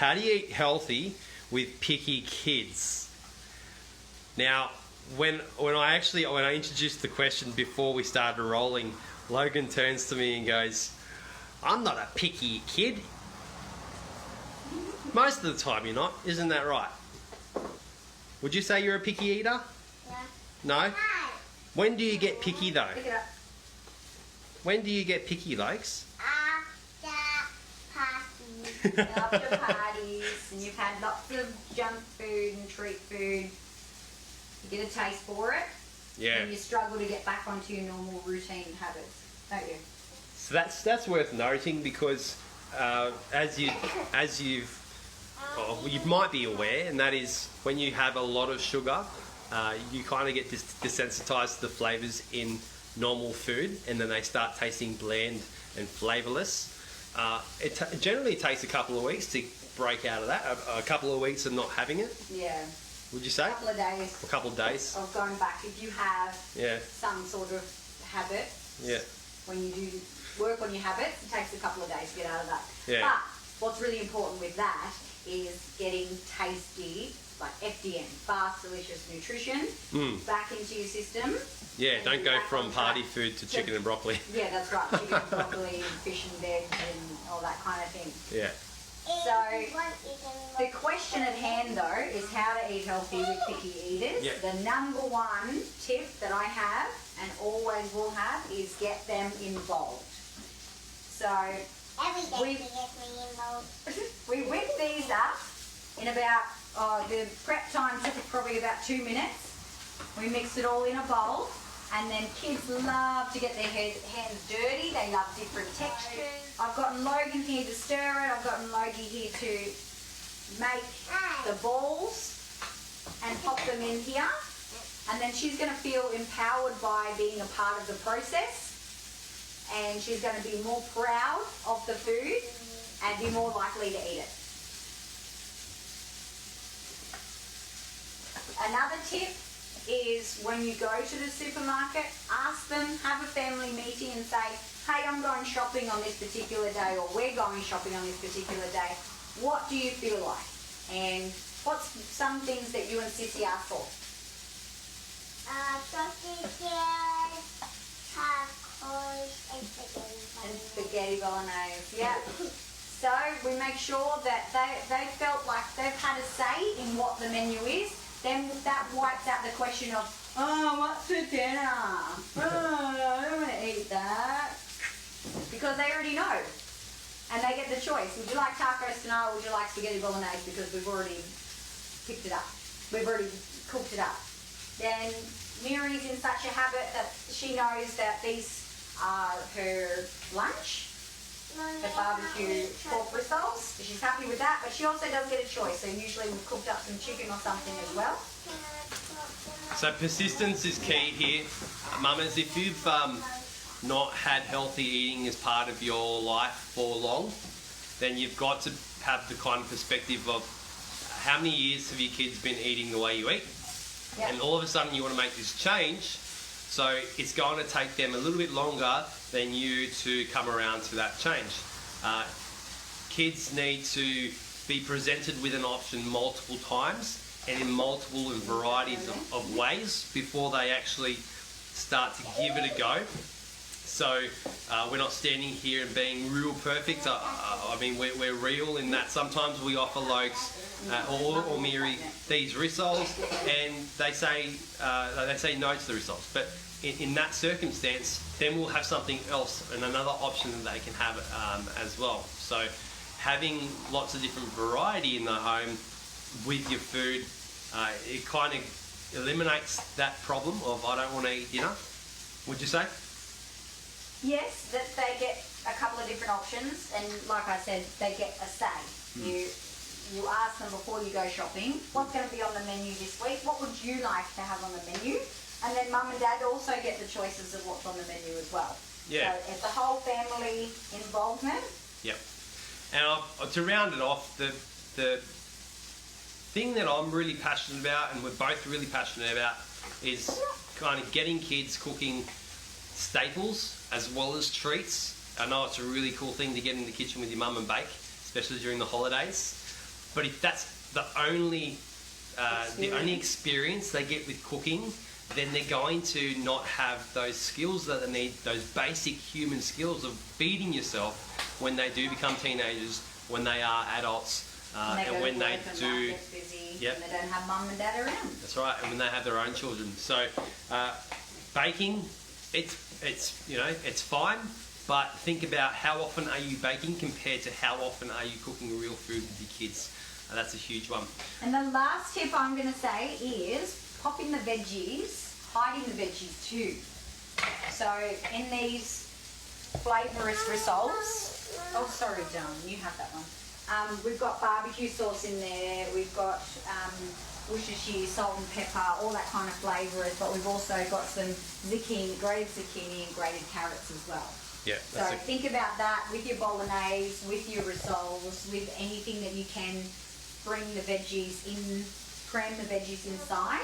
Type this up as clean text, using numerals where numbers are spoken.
How do you eat healthy with picky kids? Now, when I introduced the question before we started rolling, Logan turns to me and goes, "I'm not a picky kid." Most of the time you're not, isn't that right? Would you say you're a picky eater? Yeah. No? When do you get picky though? Pick it up. When do you get picky, Lokes? After parties, and you've had lots of junk food and treat food, you get a taste for it, Yeah. and you struggle to get back onto your normal routine habits, don't you? So that's worth noting because you might be aware, and that is when you have a lot of sugar, you kind of get desensitized to the flavors in normal food, and then they start tasting bland and flavorless. It generally takes a couple of weeks to break out of that. A couple of weeks of not having it. Yeah. Would you say? A couple of days. A couple of days. Of going back, if you have Yeah. some sort of habit. Yeah. When you do work on your habits, it takes a couple of days to get out of that. Yeah. But what's really important with that is getting tasty, like FDN, fast, delicious nutrition, back into your system. Yeah. And Don't be go back from on party track. food to chicken and broccoli. Yeah, that's right. Chicken and broccoli and fish and veg and all that kind of thing. Yeah. So the question at hand though is how to eat healthy with picky eaters. Yeah. The number one tip that I have and always will have is get them involved. So we whip these up in about, the prep time took probably about 2 minutes. We mix it all in a bowl, and then kids love to get their hands dirty. They love different textures. I've gotten Logan here to stir it. I've gotten Logie here to make the balls and pop them in here. And then she's going to feel empowered by being a part of the process. And she's going to be more proud of the food and be more likely to eat it. Another tip is when you go to the supermarket, ask them, have a family meeting and say, hey, I'm going shopping on this particular day, or we're going shopping on this particular day. What do you feel like? And what's some things that you and Sissy ask for? Sausages, tacos, and spaghetti bolognese. And spaghetti bolognese, yeah. So we make sure that they felt like they've had a say in what the menu is. Then that wipes out the question of, oh, what's for dinner? Oh, I don't want to eat that. Because they already know. And they get the choice. Would you like tacos tonight, or would you like spaghetti bolognese? Because we've already picked it up. We've already cooked it up. Then Miri's in such a habit that she knows that these are her lunch. The barbecue pork rissoles. She's happy with that, but she also does get a choice. So usually we've cooked up some chicken or something as well. So persistence is key here. Mamas, if you've not had healthy eating as part of your life for long, then you've got to have the kind of perspective of how many years have your kids been eating the way you eat? Yep. And all of a sudden you want to make this change. So it's going to take them a little bit longer than you to come around to that change. Kids need to be presented with an option multiple times and in multiple and varieties of ways before they actually start to give it a go. So we're not standing here and being real perfect. I mean, we're real in that sometimes we offer Lokes or Miri these rissoles, and they say no to the rissoles. But in that circumstance, then we'll have something else and another option that they can have as well. So having lots of different variety in the home with your food, it kind of eliminates that problem of I don't want to eat dinner. Would you say? Yes, that they get a couple of different options, and like I said, they get a say. You ask them before you go shopping, what's going to be on the menu this week? What would you like to have on the menu? And then mum and dad also get the choices of what's on the menu as well. Yeah. So it's a whole family involvement. Yep. And to round it off, the thing that I'm really passionate about, and we're both really passionate about, is kind of getting kids cooking staples as well as treats. I know it's a really cool thing to get in the kitchen with your mum and bake, especially during the holidays. But if that's the only experience they get with cooking, then they're going to not have those skills that they need, those basic human skills of feeding yourself when they do become teenagers, when they are adults, and when they do. Yep. And they don't have mum and dad around. That's right, and when they have their own children. So baking, it's fine, but think about how often are you baking compared to how often are you cooking real food with your kids. That's a huge one. And the last tip I'm going to say is pop in the veggies, hiding the veggies too. So in these flavourous rissoles, oh sorry John, you have that one. We've got barbecue sauce in there, we've got Worcestershire, salt and pepper, all that kind of flavours, but we've also got some zucchini, grated zucchini and grated carrots as well. Yeah. So think about that with your bolognese, with your rissoles, with anything that you can bring the veggies in, cram the veggies inside.